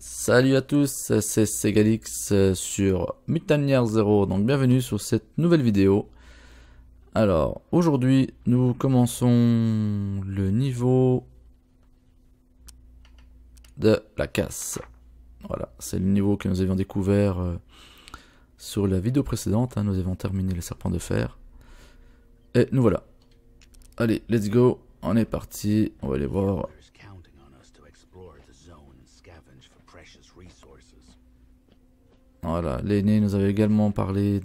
Salut à tous, c'est Segalix sur Mutanière 0, donc bienvenue sur cette nouvelle vidéo. Alors, aujourd'hui, nous commençons le niveau de la casse. Voilà, c'est le niveau que nous avions découvert sur la vidéo précédente, nous avions terminé les serpents de fer. Et nous voilà. Allez, let's go, on est parti, on va aller voir. Voilà, l'aîné nous avait également parlé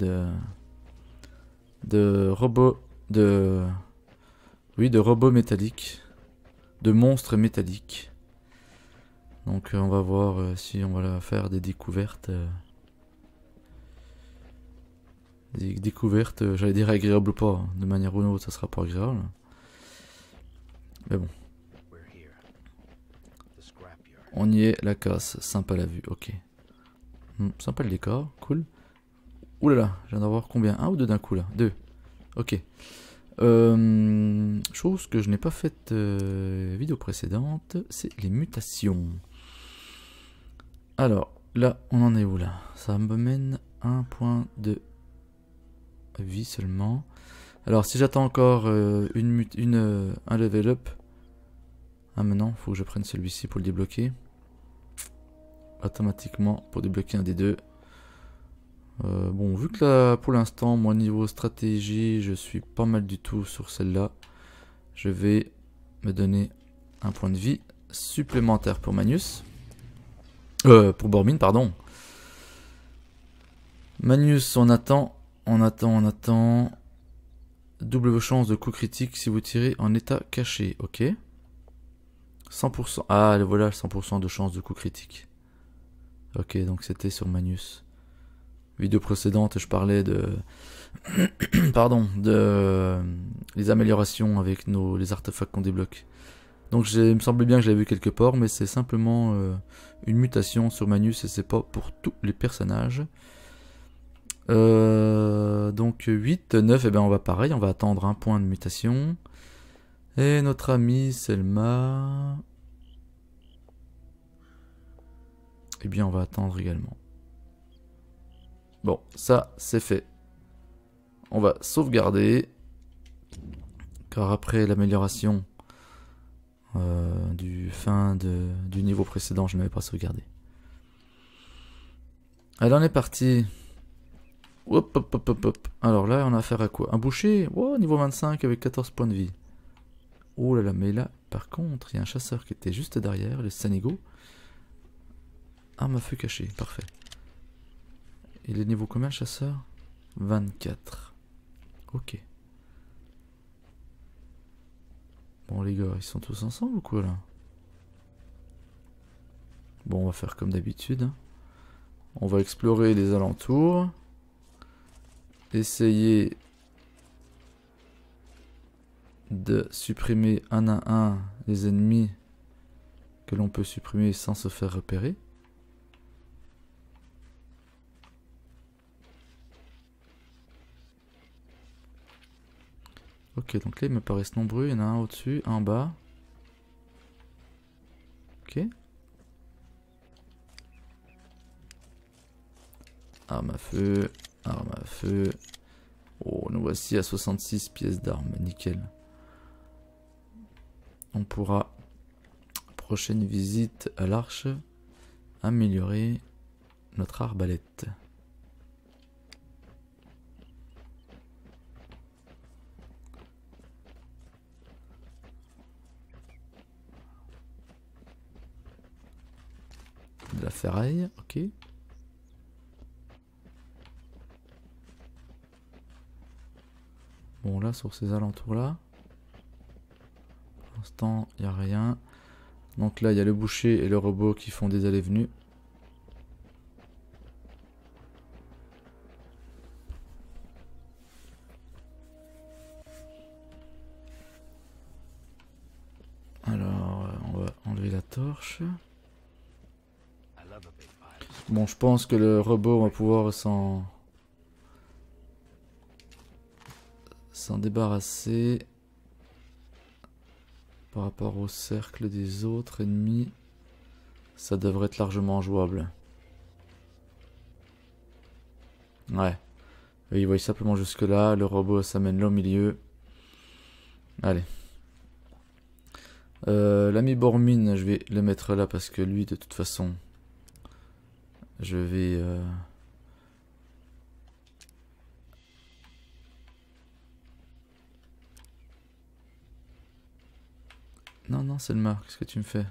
de robots, oui, de robots métalliques, de monstres métalliques. Donc on va voir si on va faire des découvertes. Des découvertes, j'allais dire agréables ou pas, hein. De manière ou d'une autre, ça sera pas agréable. Mais bon. On y est, la casse, sympa la vue, ok. Sympa le décor, cool. Ouh là là, je viens d'avoir combien? Un ou deux d'un coup là? Deux. Ok. Chose que je n'ai pas faite vidéo précédente, c'est les mutations. Alors, là, on en est où là? Ça me mène à un point de vie seulement. Alors, si j'attends encore un level up. Ah, maintenant, il faut que je prenne celui-ci pour le débloquer. Automatiquement, pour débloquer un des deux. Bon, vu que là, pour l'instant, moi, niveau stratégie, je suis pas mal du tout sur celle-là. Je vais me donner un point de vie supplémentaire pour Magnus. Pour Bormin, pardon. Magnus, on attend. Double chance de coup critique si vous tirez en état caché, ok. 100%. Ah, voilà, 100% de chance de coup critique. Ok, donc c'était sur Magnus. Vidéo précédente, je parlais de... Pardon, de... les améliorations avec les artefacts qu'on débloque. Donc il me semblait bien que je l'avais vu quelque part, mais c'est simplement une mutation sur Magnus et c'est pas pour tous les personnages. Donc 8, 9, et bien on va pareil, on va attendre un point de mutation. Et notre ami Selma... Eh bien on va attendre également. Bon, ça c'est fait. On va sauvegarder. Car après l'amélioration du niveau précédent, je n'avais pas sauvegardé. Allez, on est parti. Hop, hop, hop, hop, hop. Alors là, on a affaire à quoi? Un boucher? Oh, niveau 25 avec 14 points de vie. Oh là là, mais là, par contre, il y a un chasseur qui était juste derrière, le Sanigo. Arme à feu cachée, parfait. Il est niveau combien le chasseur? 24. Ok. Bon les gars, ils sont tous ensemble ou quoi là? Bon, on va faire comme d'habitude. Hein. On va explorer les alentours. Essayer de supprimer un à un les ennemis que l'on peut supprimer sans se faire repérer. Ok, donc là ils me paraissent nombreux, il y en a un au-dessus, un en bas. Ok. Arme à feu, arme à feu. Oh, nous voici à 66 pièces d'armes, nickel. On pourra, prochaine visite à l'arche, améliorer notre arbalète. De la ferraille, ok. Bon, là, sur ces alentours-là, pour l'instant, il n'y a rien. Donc là, il y a le boucher et le robot qui font des allées-venues. Alors, on va enlever la torche. Bon, je pense que le robot va pouvoir s'en débarrasser par rapport au cercle des autres ennemis. Ça devrait être largement jouable. Ouais. Il voit simplement jusque là. Le robot s'amène là au milieu. Allez. L'ami Bormin, je vais le mettre là parce que lui, de toute façon, je vais... Non, non, Selma, qu'est-ce que tu me fais?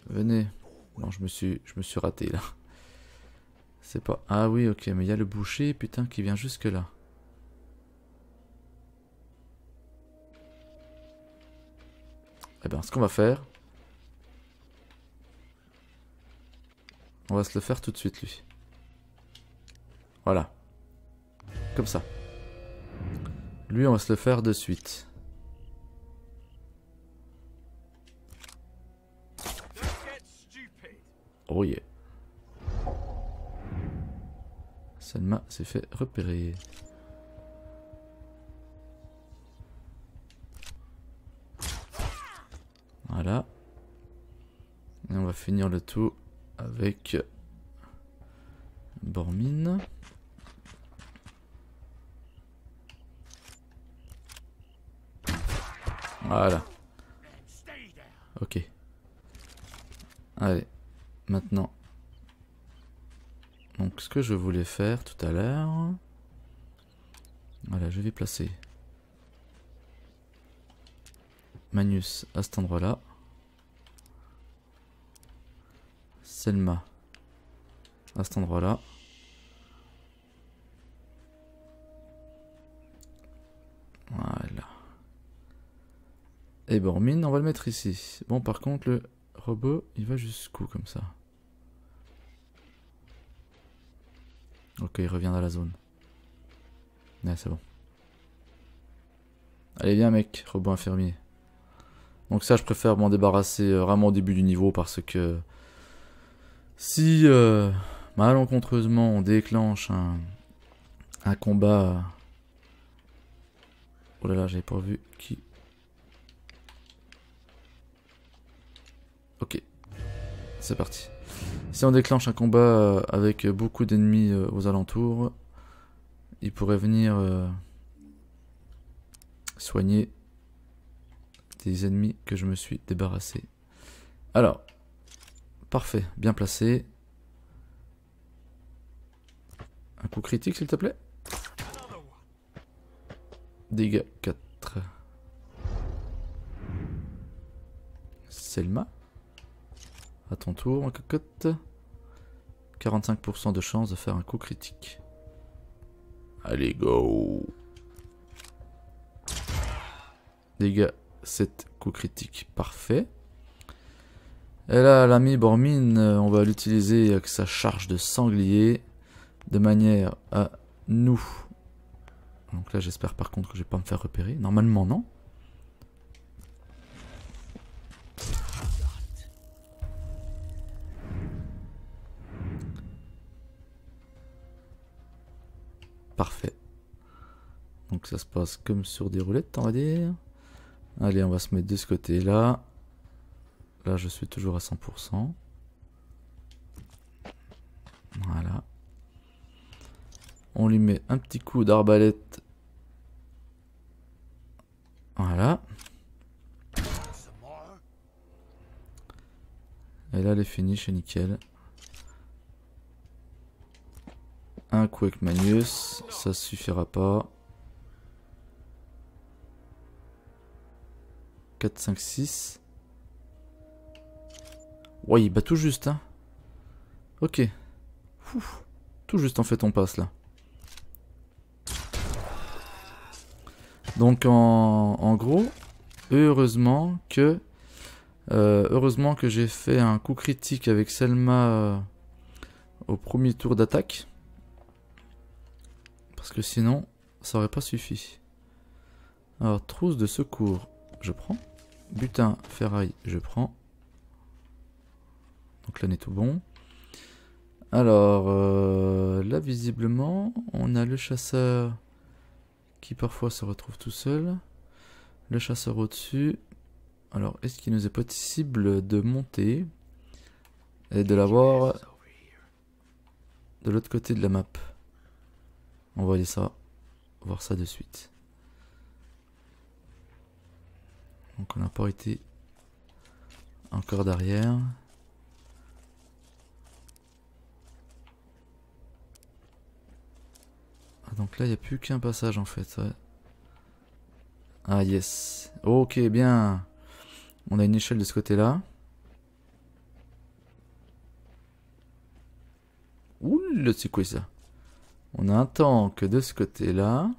Venez. Non, je me suis raté là. C'est pas... Ah oui, ok, mais il y a le boucher, putain, qui vient jusque là. Eh ben, ce qu'on va faire... On va se le faire tout de suite, lui. Voilà. Comme ça. Lui, on va se le faire de suite. Oh yeah. Selma s'est fait repérer. Voilà. Et on va finir le tout avec Bormin. Voilà. Ok. Allez. Maintenant. Donc ce que je voulais faire tout à l'heure. Voilà, je vais placer Magnus à cet endroit-là. Selma à cet endroit-là. Voilà. Et Bormin, on va le mettre ici. Bon, par contre, le robot, il va jusqu'où comme ça? Ok, il revient dans la zone. Ouais, c'est bon. Allez, viens, mec, robot infirmier. Donc ça, je préfère m'en débarrasser vraiment au début du niveau parce que si malencontreusement on déclenche un combat... Oh là là, j'avais pas vu qui... Ok, c'est parti. Si on déclenche un combat avec beaucoup d'ennemis aux alentours, il pourrait venir soigner des ennemis que je me suis débarrassé. Alors, parfait, bien placé. Un coup critique s'il te plaît. Dégâts 4. Selma. À ton tour, ma cocotte. 45% de chance de faire un coup critique. Allez, go. Dégâts 7, coup critique, parfait. Et là, l'ami Bormin, on va l'utiliser avec sa charge de sanglier. De manière à nous... Donc là, j'espère par contre que je vais pas me faire repérer. Normalement, non. Parfait. Donc ça se passe comme sur des roulettes, on va dire. Allez, on va se mettre de ce côté-là. Là, je suis toujours à 100%. Voilà. On lui met un petit coup d'arbalète. Voilà. Et là, elle est finie, c'est nickel. Un coup avec Magnus, ça suffira pas. 4, 5, 6. Ouais, il bat tout juste, hein. Ok. Ouf. Tout juste en fait on passe là. Donc en gros, heureusement que j'ai fait un coup critique avec Selma au premier tour d'attaque. Parce que sinon, ça aurait pas suffi. Alors, trousse de secours, je prends. Butin, ferraille, je prends. Donc là, on est tout bon. Alors, là visiblement, on a le chasseur qui parfois se retrouve tout seul. Le chasseur au-dessus. Alors, est-ce qu'il nous est possible de monter et de l'avoir de l'autre côté de la map? On va aller voir ça de suite. Donc on n'a pas été encore derrière. Ah, donc là il n'y a plus qu'un passage en fait. Ouais. Ah yes. Ok, bien. On a une échelle de ce côté là. Ouh, c'est quoi ça? On a un tank de ce côté là.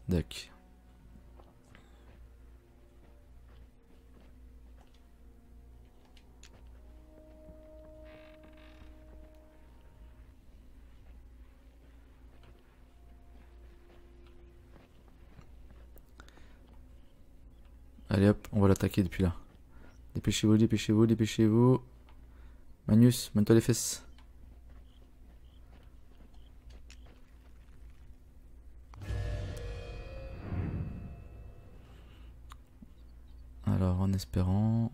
D'accord. Allez hop, on va l'attaquer depuis là. Dépêchez-vous, dépêchez-vous, dépêchez-vous. Magnus, mène-toi les fesses. Alors, en espérant,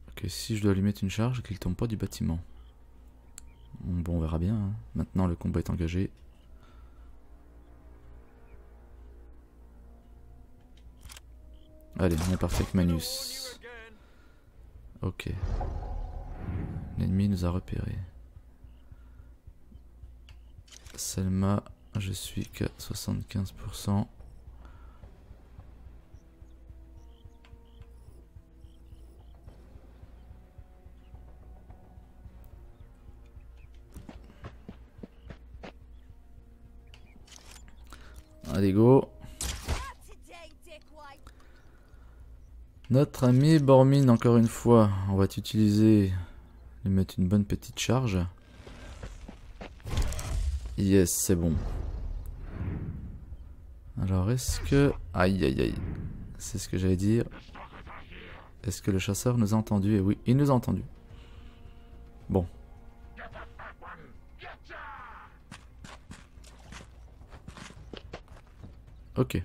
Ok, si je dois lui mettre une charge, qu'il tombe pas du bâtiment. Bon, on verra bien. Hein. Maintenant, le combat est engagé. Allez, on est parti avec Magnus. Ok. L'ennemi nous a repérés. Selma, je suis qu'à 75%. Allez, go. Notre ami Bormin, encore une fois, on va t'utiliser, lui mettre une bonne petite charge. Yes, c'est bon. Alors, est-ce que... Aïe, aïe, aïe. C'est ce que j'allais dire. Est-ce que le chasseur nous a entendus? Et oui, il nous a entendus. Bon. Ok.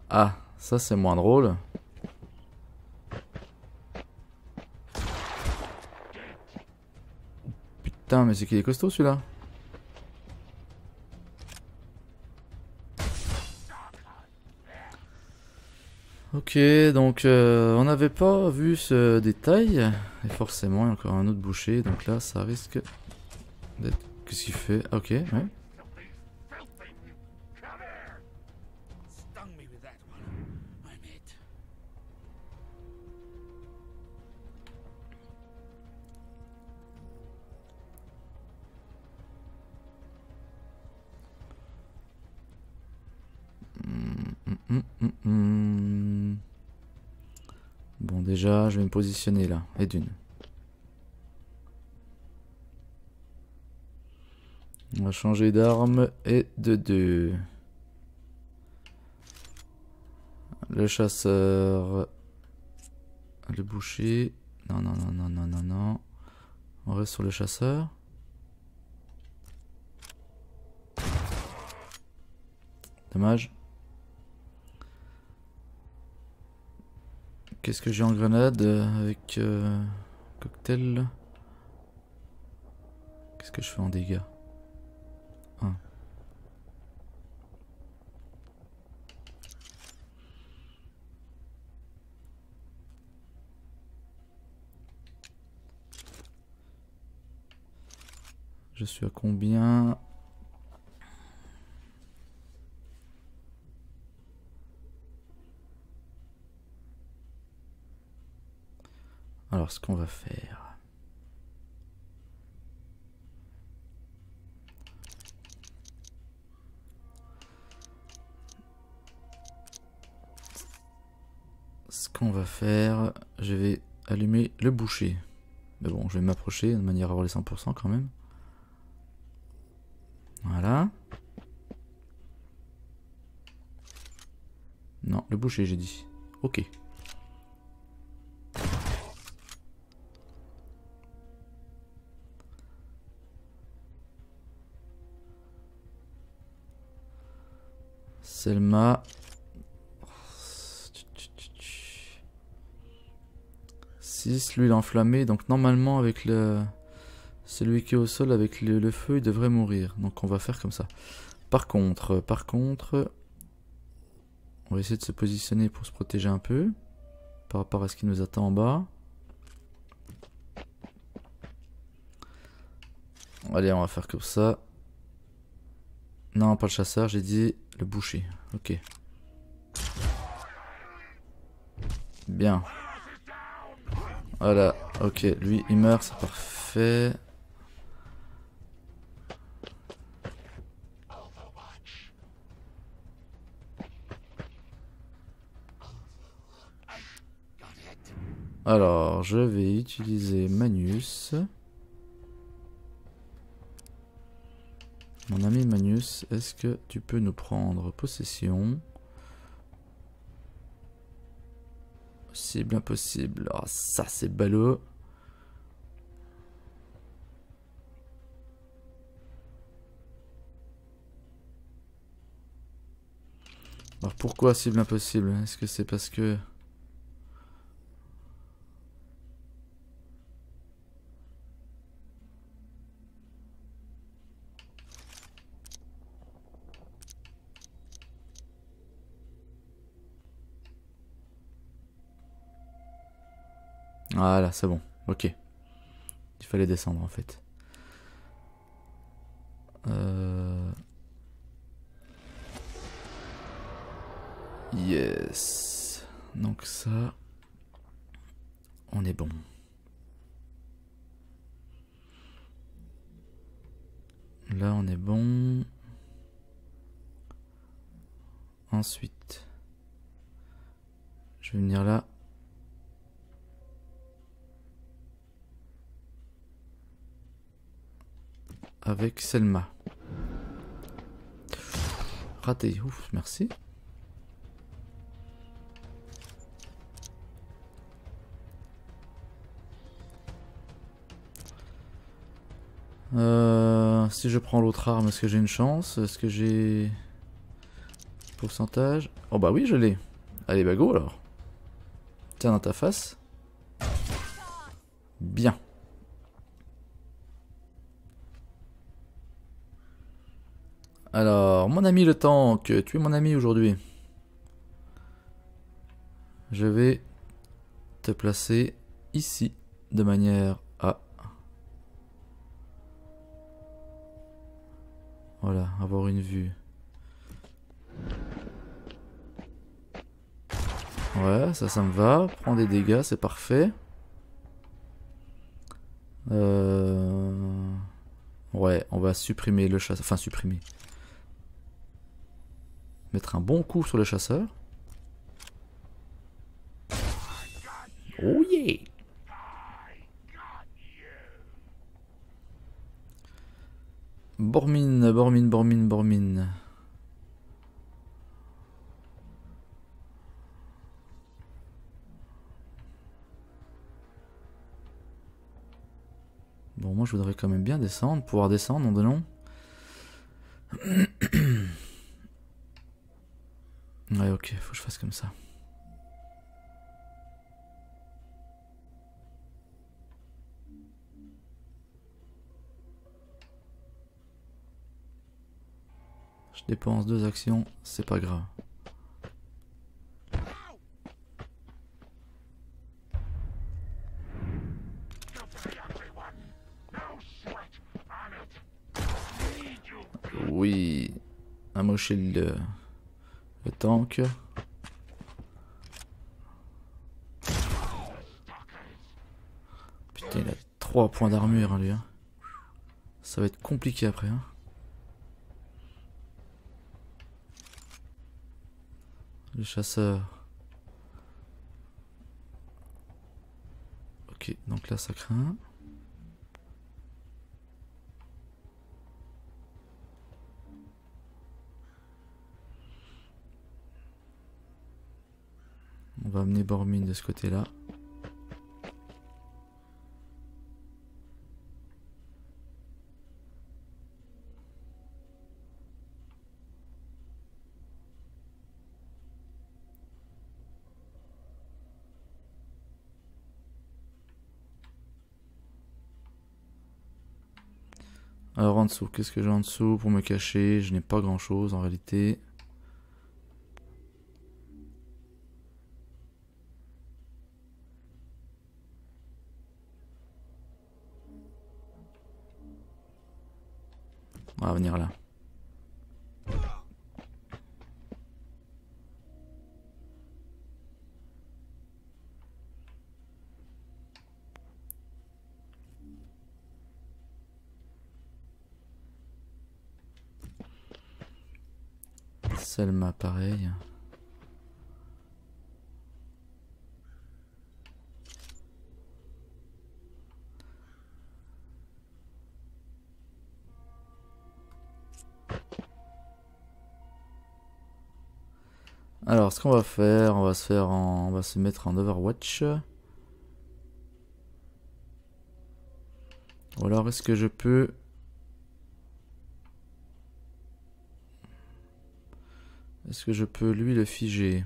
Ah, ça c'est moins drôle. Putain, mais c'est qu'il est costaud celui-là. Ok, donc on n'avait pas vu ce détail. Et forcément, il y a encore un autre boucher. Donc là, ça risque d'être... Qu'est-ce qu'il fait? Ok, ouais. Bon, déjà, je vais me positionner là. Et d'une. On va changer d'arme et de deux. Le chasseur. Le boucher. Non, non, non, non, non, non, non. On reste sur le chasseur. Dommage. Qu'est-ce que j'ai en grenade avec cocktail? Qu'est-ce que je fais en dégâts? 1. Je suis à combien? Alors, ce qu'on va faire... je vais allumer le boucher. Mais bon, je vais m'approcher de manière à avoir les 100% quand même. Voilà. Non, le boucher, j'ai dit. Ok. Selma. 6, lui il est enflammé, donc normalement avec celui qui est au sol avec le feu il devrait mourir. Donc on va faire comme ça. Par contre, on va essayer de se positionner pour se protéger un peu par rapport à ce qui nous attend en bas. Allez, on va faire comme ça. Non, pas le chasseur, j'ai dit le boucher. Ok. Bien. Voilà, ok, lui il meurt, c'est parfait. Alors, je vais utiliser Magnus. Mon ami Magnus, est-ce que tu peux nous prendre possession? C'est bien possible. Ah, ça c'est ballot. Alors pourquoi cible impossible? Est-ce que c'est parce que... Voilà, c'est bon. Ok. Il fallait descendre en fait. Yes. Donc ça... On est bon. Là on est bon. Ensuite... Je vais venir là. Avec Selma. Raté. Ouf, merci. Si je prends l'autre arme, est-ce que j'ai une chance? Est-ce que j'ai... Pourcentage? Oh bah oui, je l'ai. Allez, bah go alors. Tiens dans ta face. Bien. Alors, mon ami le tank, tu es mon ami aujourd'hui. Je vais te placer ici de manière à... Voilà, avoir une vue. Ouais, ça me va. Prends des dégâts, c'est parfait. Ouais, on va supprimer le chasseur. Enfin, supprimer. Mettre un bon coup sur le chasseur. Oh yeah! Bormine, Bormine, Bormine, Bormine. Bon, moi je voudrais quand même bien descendre, pouvoir descendre, non de non. Ouais, ok, faut que je fasse comme ça. Je dépense 2 actions, c'est pas grave. Oui, amocher le tank. Putain, il a 3 points d'armure, hein, lui. Hein. Ça va être compliqué après. Hein. Le chasseur. Ok, donc là ça craint. On va amener Bormin de ce côté-là. Alors en dessous, qu'est-ce que j'ai en dessous pour me cacher? Je n'ai pas grand chose en réalité. On va venir là. Selma pareil. Alors ce qu'on va faire, on va se mettre en Overwatch. Ou alors est-ce que je peux... Est-ce que je peux lui le figer?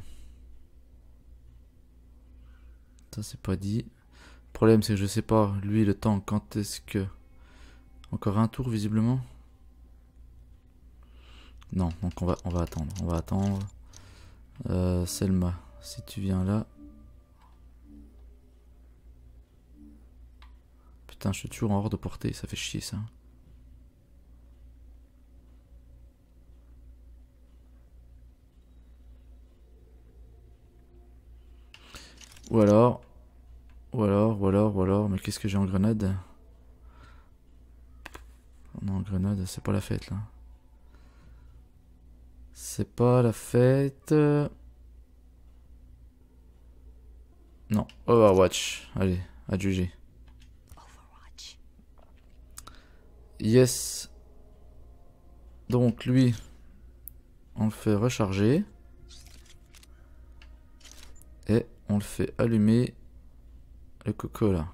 Ça c'est pas dit. Le problème c'est que je sais pas, lui le temps, quand est-ce que... Encore un tour visiblement? Non, donc on va attendre, on va attendre. Selma, si tu viens là... Putain, je suis toujours en hors de portée, ça fait chier ça. Ou alors, mais qu'est-ce que j'ai en grenade? Non, en grenade, c'est pas la fête là. C'est pas la fête. Non, Overwatch. Allez, à juger. Yes. Donc lui, on le fait recharger. Et on le fait allumer le coco là.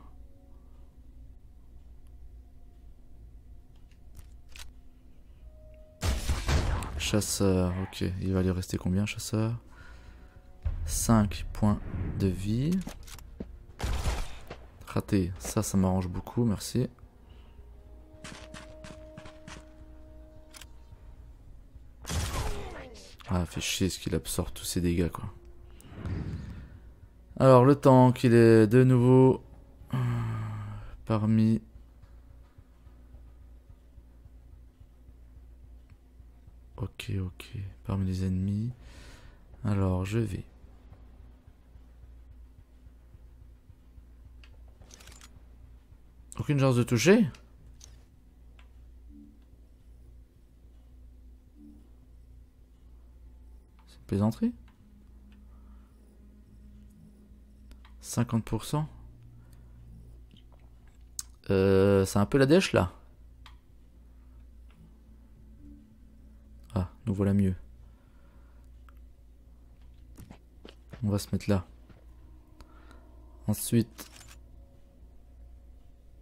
Chasseur, ok. Il va lui rester combien, chasseur? 5 points de vie. Raté, ça m'arrange beaucoup, merci. Ah, fait chier ce qu'il absorbe tous ces dégâts quoi. Alors le tank, il est de nouveau parmi... Ok, parmi les ennemis. Alors je vais... Aucune chance de toucher? C'est une plaisanterie? 50%. C'est un peu la dèche là. Ah, nous voilà mieux. On va se mettre là. Ensuite...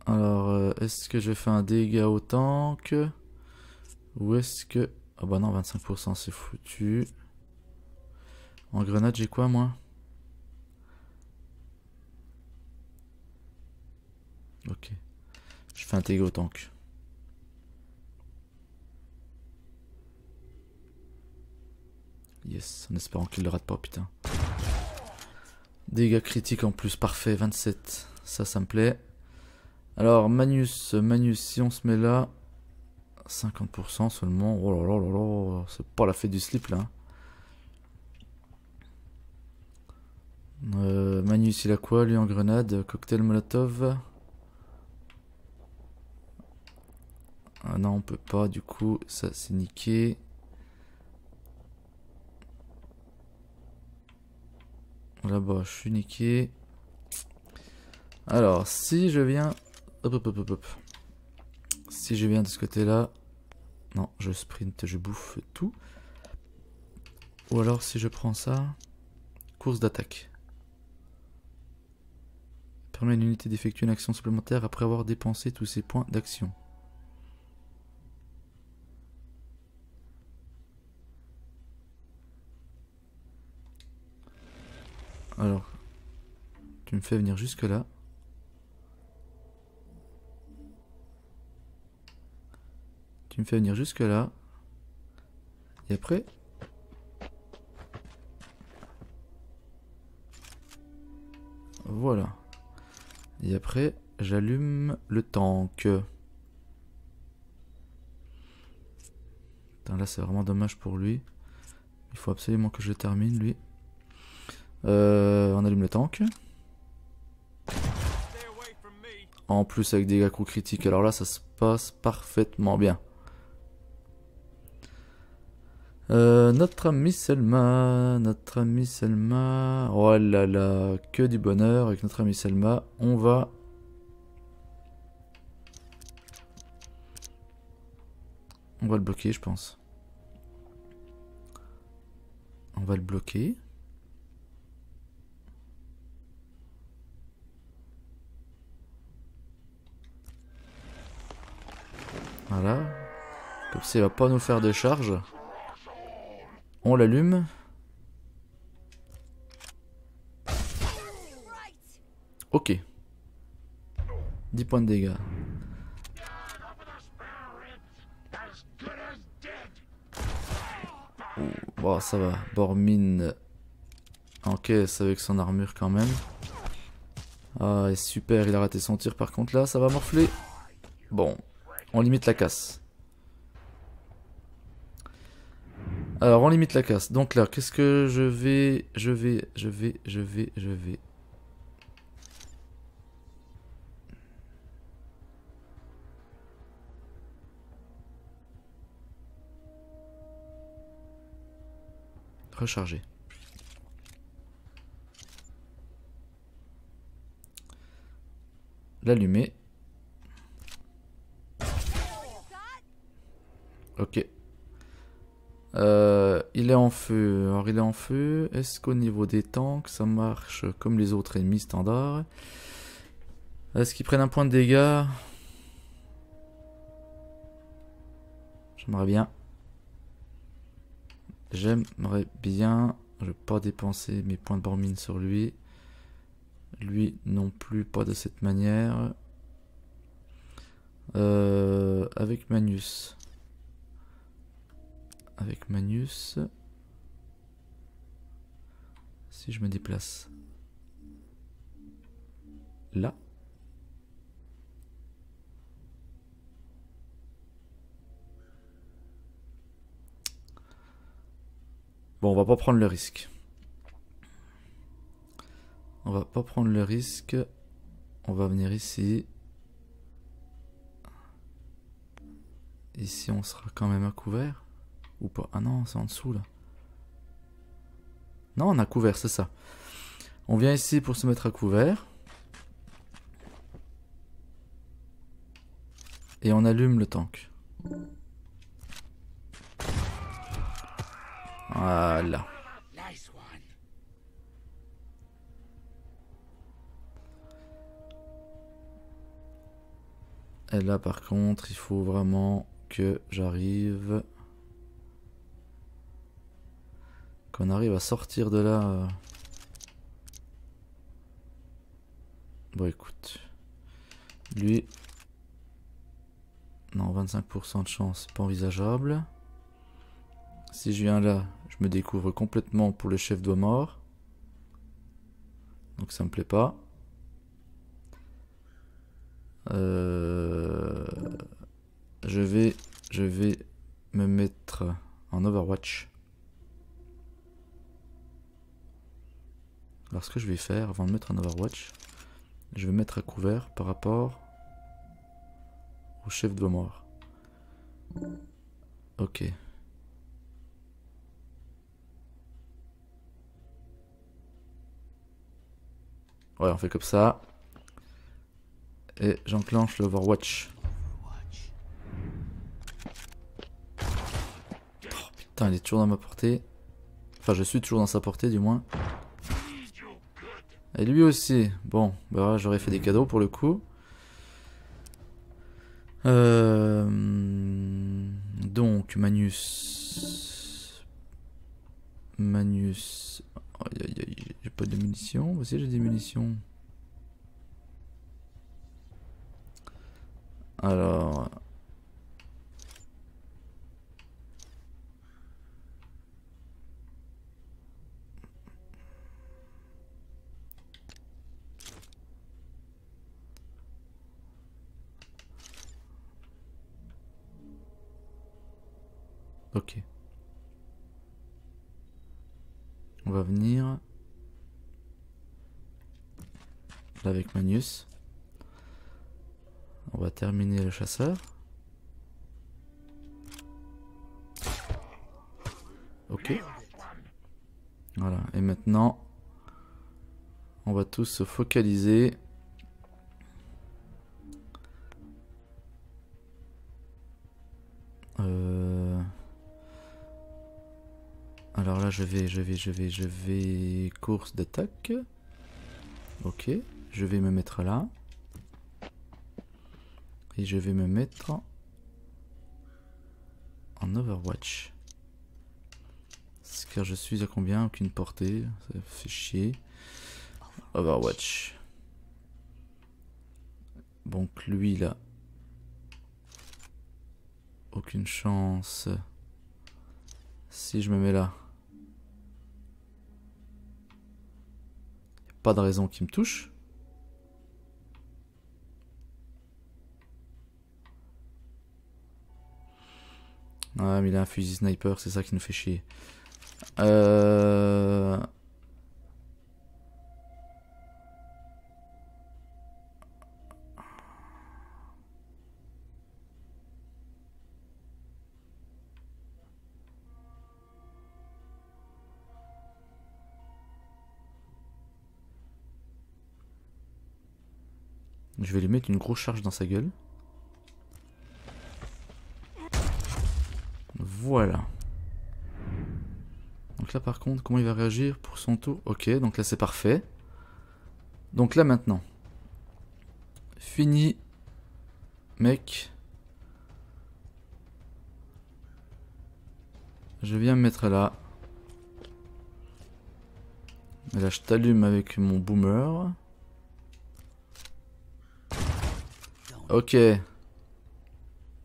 Alors, est-ce que je fais un dégât au tank? Ou est-ce que... Ah bah non, 25% c'est foutu. En grenade, j'ai quoi moi? Ok. Je fais un dégât au tank. Yes, en espérant qu'il le rate pas, putain. Dégâts critiques en plus, parfait, 27. Ça me plaît. Alors, Magnus, si on se met là, 50% seulement. Oh là là là là, c'est pas la fête du slip là. Magnus, il a quoi lui en grenade? Cocktail Molotov. Ah non, on peut pas, du coup, ça c'est niqué. Là-bas, je suis niqué. Alors, si je viens... Hop. Si je viens de ce côté-là... Non, je sprint, je bouffe tout. Ou alors, si je prends ça... Course d'attaque. Permet à l'unité d'effectuer une action supplémentaire après avoir dépensé tous ses points d'action. Alors, tu me fais venir jusque là. Tu me fais venir jusque là. Et après... Voilà. Et après, j'allume le tank. Putain, là, c'est vraiment dommage pour lui. Il faut absolument que je le termine, lui. On allume le tank. En plus, avec des dégâts coups critiques. Alors là, ça se passe parfaitement bien. Notre ami Selma, oh là là, que du bonheur avec notre ami Selma. On va le bloquer, je pense. On va le bloquer. Voilà. Comme ça, il va pas nous faire de charge. On l'allume. Ok. 10 points de dégâts. Bon, ça va. Bormin encaisse avec son armure quand même. Ah, et super, il a raté son tir par contre là, ça va morfler. Bon, on limite la casse. Alors, on limite la casse. Donc là, qu'est-ce que je vais... Recharger. L'allumer. Ok. Il est en feu. Alors il est en feu. Est-ce qu'au niveau des tanks ça marche comme les autres ennemis standards? Est-ce qu'ils prennent un point de dégâts? J'aimerais bien. J'aimerais bien. Je vais pas dépenser mes points de Bormin sur lui. Lui non plus, pas de cette manière. Avec Magnus. Avec Magnus, si je me déplace là, bon, on va pas prendre le risque. On va pas prendre le risque. On va venir ici. Ici, on sera quand même à couvert. Ou pas? Ah non, c'est en dessous là. Non, on a couvert, c'est ça. On vient ici pour se mettre à couvert. Et on allume le tank. Voilà. Et là par contre, il faut vraiment que j'arrive... Qu'on arrive à sortir de là. Bon écoute. Lui. Non, 25% de chance, c'est pas envisageable. Si je viens là, je me découvre complètement pour le chef doigt mort. Donc ça me plaît pas. Je vais me mettre en Overwatch. Alors ce que je vais faire avant de mettre un Overwatch, je vais mettre à couvert par rapport au chef doigt mort. Ok. Ouais, on fait comme ça. Et j'enclenche le Overwatch. Oh putain, il est toujours dans ma portée. Enfin, je suis toujours dans sa portée du moins. Et lui aussi. Bon, bah j'aurais fait des cadeaux pour le coup. Donc, Magnus. Magnus. Aïe aïe aïe, j'ai pas de munitions. Voici, j'ai des munitions. Alors. Ok. On va venir là avec Magnus. On va terminer le chasseur. Ok. Voilà. Et maintenant, on va tous se focaliser. Alors là, je vais course d'attaque. Ok. Je vais me mettre là. Et je vais me mettre en Overwatch. Car je suis à combien? Aucune portée. Ça fait chier. Overwatch. Donc lui là. Aucune chance. Si je me mets là. Pas de raison qu'il me touche. Ah mais il a un fusil sniper, c'est ça qui nous fait chier. Je vais lui mettre une grosse charge dans sa gueule. Voilà. Donc là par contre, comment il va réagir pour son tour? Ok, donc là c'est parfait. Donc là maintenant. Fini. Mec. Je viens me mettre là. Et là je t'allume avec mon boomer. Ok.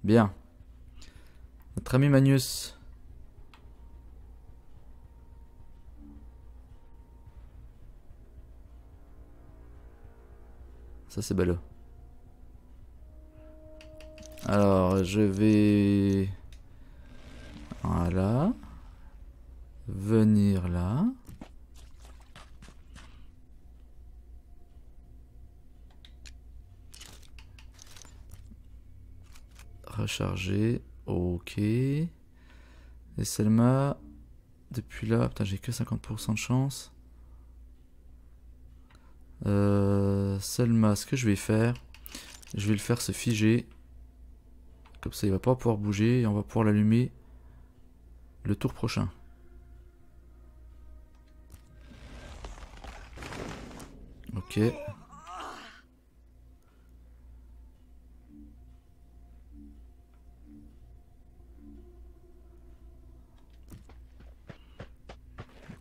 Bien. Notre ami Magnus. Ça c'est ballot. Alors je vais... Voilà. Venir là. Recharger. Ok. Et Selma. Depuis là. Putain, j'ai que 50% de chance. Selma, ce que je vais faire. Je vais le faire se figer. Comme ça, il va pas pouvoir bouger. Et on va pouvoir l'allumer le tour prochain. Ok.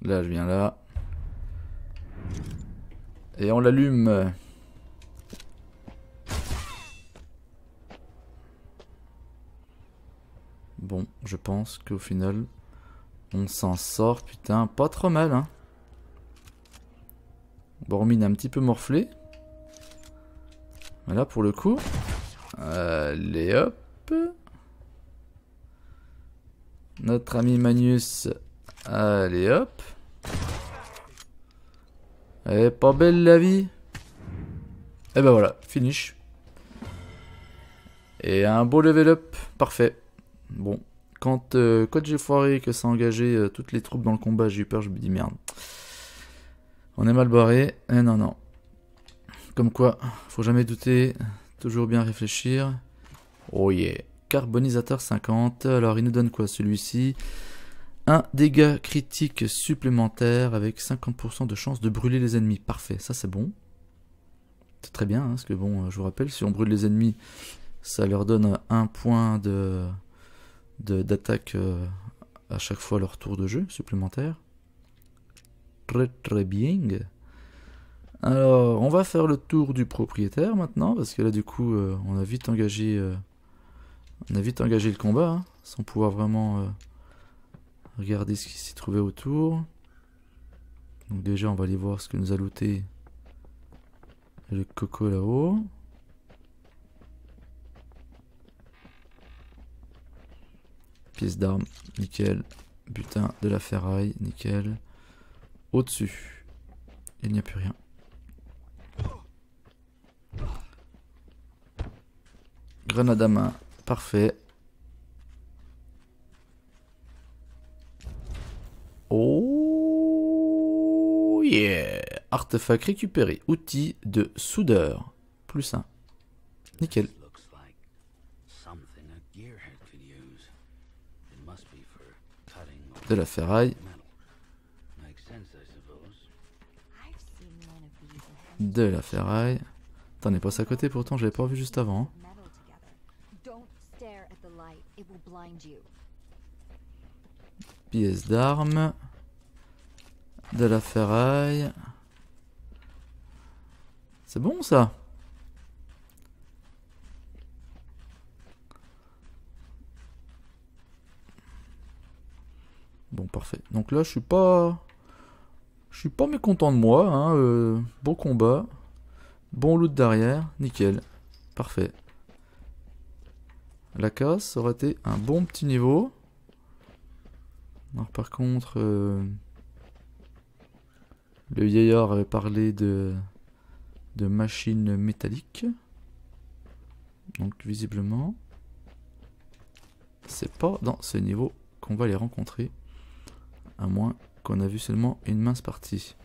Là, je viens là. Et on l'allume. Bon, je pense qu'au final, on s'en sort, putain, pas trop mal, hein. Bormine un petit peu morflé. Mais là, pour le coup, allez hop. Notre ami Magnus, allez hop. Elle est pas belle la vie. Et ben voilà, finish. Et un beau level up, parfait. Bon, quand j'ai foiré que ça a engagé toutes les troupes dans le combat, j'ai eu peur, je me dis merde. On est mal barré. Eh non, non. Comme quoi, faut jamais douter, toujours bien Un dégât critique supplémentaire avec 50% de chance de brûler les ennemis. Parfait, ça c'est bon. C'est très bien, hein, parce que bon, je vous rappelle, si on brûle les ennemis, ça leur donne un point d'attaque à chaque fois leur tour de jeu supplémentaire. Très très bien. Alors, on va faire le tour du propriétaire maintenant, parce que là du coup, on a vite engagé le combat, hein, sans pouvoir vraiment regarder ce qui s'y trouvait autour. Donc déjà, on va aller voir ce que nous a looté le coco là-haut. Pièce d'armes, nickel. Butin de la ferraille, nickel. Au-dessus, il n'y a plus rien. Grenade à main, parfait. Oh yeah! Artefact récupéré. Outil de soudeur. Plus 1. Nickel. De la ferraille. De la ferraille. T'en es passé à côté pourtant, je l'avais pas vu juste avant. Hein. Pièce d'armes. De la ferraille. C'est bon ça. Bon parfait. Donc là je suis pas mécontent de moi. Hein. Bon combat. Bon loot derrière. Nickel. Parfait. La casse ça aurait été un bon petit niveau. Alors par contre le vieillard avait parlé de machines métalliques. Donc visiblement c'est pas dans ce niveau qu'on va les rencontrer. À moins qu'on a vu seulement une mince partie.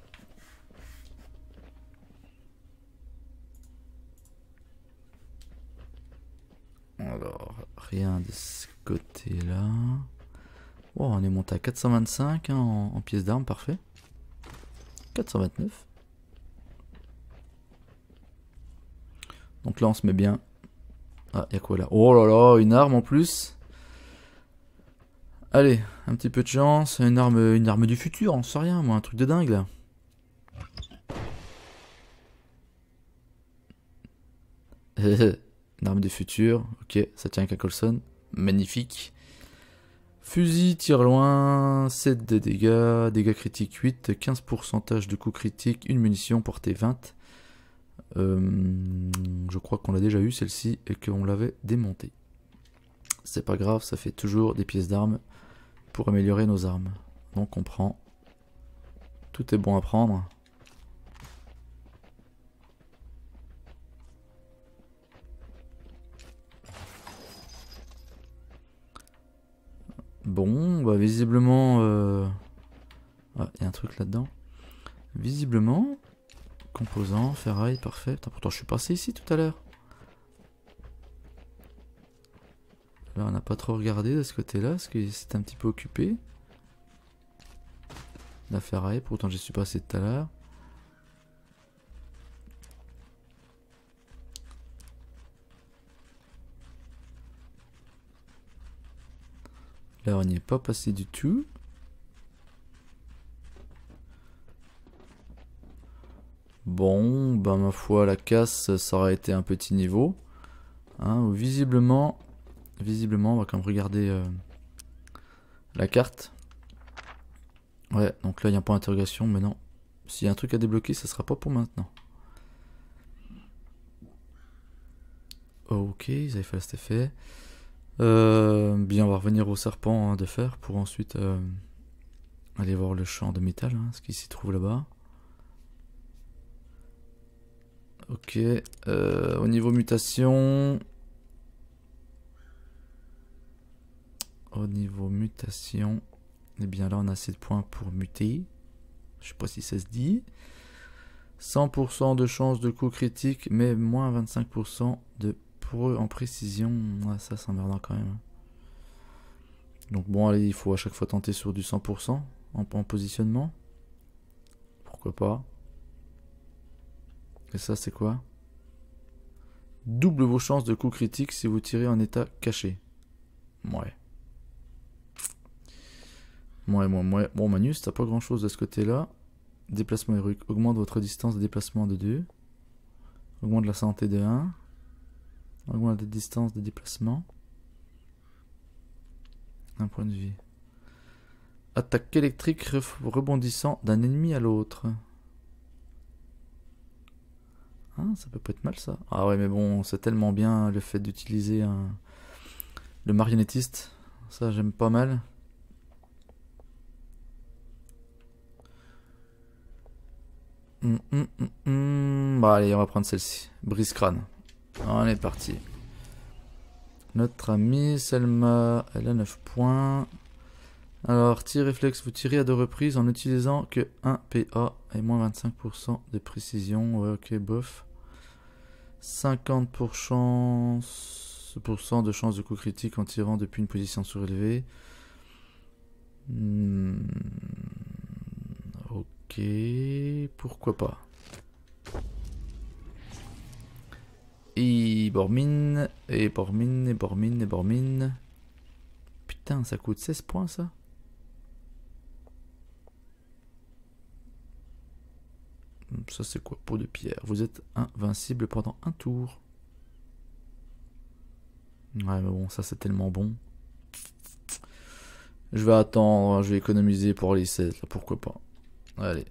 Alors rien de ce côté là. Oh, on est monté à 425 hein, en pièces d'armes, parfait. 429. Donc là on se met bien. Ah, il y a quoi là? Oh là là, une arme en plus. Allez, un petit peu de chance. Une arme du futur, on sait rien, moi, un truc de dingue là. Une arme du futur, ok, ça tient qu'à Colson. Magnifique. Fusil, tire loin, 7 de dégâts, dégâts critiques 8, 15% de coups critiques, une munition, portée 20. Je crois qu'on l'a déjà eu celle-ci et qu'on l'avait démontée. C'est pas grave, ça fait toujours des pièces d'armes pour améliorer nos armes. Donc on prend. Tout est bon à prendre. Bon, bah visiblement... Ah, il y a un truc là-dedans. Visiblement... Composants, ferraille, parfait. Putain, pourtant je suis passé ici tout à l'heure. Là on n'a pas trop regardé de ce côté-là, parce que c'était un petit peu occupé. La ferraille, pourtant j'y suis passé tout à l'heure. Là on n'y est pas passé du tout. Bon, ben ma foi, la casse, ça aurait été un petit niveau. Hein, visiblement, on va quand même regarder la carte. Ouais, donc là il y a un point d'interrogation, mais non. S'il y a un truc à débloquer, ça sera pas pour maintenant. Ok, ils avaient fait cet effet. Bien, on va revenir au serpent hein, de fer pour ensuite aller voir le champ de métal, hein, ce qui s'y trouve là-bas. Ok, au niveau mutation. Eh bien là on a assez de points pour muter. Je sais pas si ça se dit. 100% de chance de coup critique, mais moins 25% de pour eux en précision. Ah, ça c'est emmerdant quand même. Donc bon, allez, il faut à chaque fois tenter sur du 100% en positionnement. Pourquoi pas. Et ça, c'est quoi? Double vos chances de coup critique si vous tirez en état caché. Ouais. Bon, Manus, t'as pas grand chose de ce côté-là. Déplacement héroïque. Augmente votre distance de déplacement de 2. Augmente la santé de 1. Augmente la distance de déplacement. Un point de vie. Attaque électrique rebondissant d'un ennemi à l'autre. Ah, ça peut pas être mal ça. Ah ouais, mais bon, c'est tellement bien le fait d'utiliser le marionnettiste. Ça, j'aime pas mal. Bon, allez, on va prendre celle-ci. Brise-crâne. On est parti. Notre amie Selma, elle a 9 points. Alors, tir réflexe, vous tirez à 2 reprises en utilisant que 1 PA et moins 25% de précision. Ouais, ok, bof. 50% de chance de coup critique en tirant depuis une position surélevée. Ok, pourquoi pas. Et Bormine, et Bormine, et Bormine, et Bormine. Putain, ça coûte 16 points ça. Ça c'est quoi? Peau de pierre. Vous êtes invincible pendant un tour. Ouais mais bon, ça c'est tellement bon. Je vais attendre, je vais économiser pour les 7 là, pourquoi pas. Allez.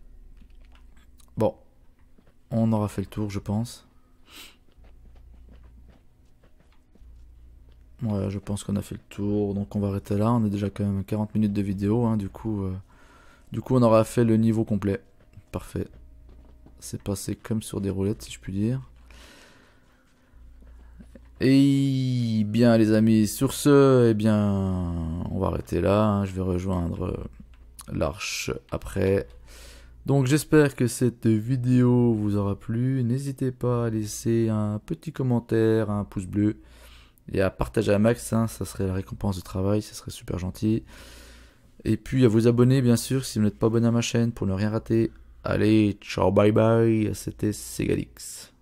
Bon. On aura fait le tour je pense. Ouais, je pense qu'on a fait le tour, donc on va arrêter là. On est déjà quand même à 40 minutes de vidéo, hein, du coup on aura fait le niveau complet. Parfait. C'est passé comme sur des roulettes, si je puis dire. Et bien les amis, sur ce, eh bien, on va arrêter là. Hein. Je vais rejoindre l'Arche après. Donc j'espère que cette vidéo vous aura plu. N'hésitez pas à laisser un petit commentaire, un pouce bleu. Et à partager à max, hein, ça serait la récompense du travail, ça serait super gentil. Et puis à vous abonner bien sûr si vous n'êtes pas abonné à ma chaîne pour ne rien rater. Allez, ciao, bye bye, c'était Segalix.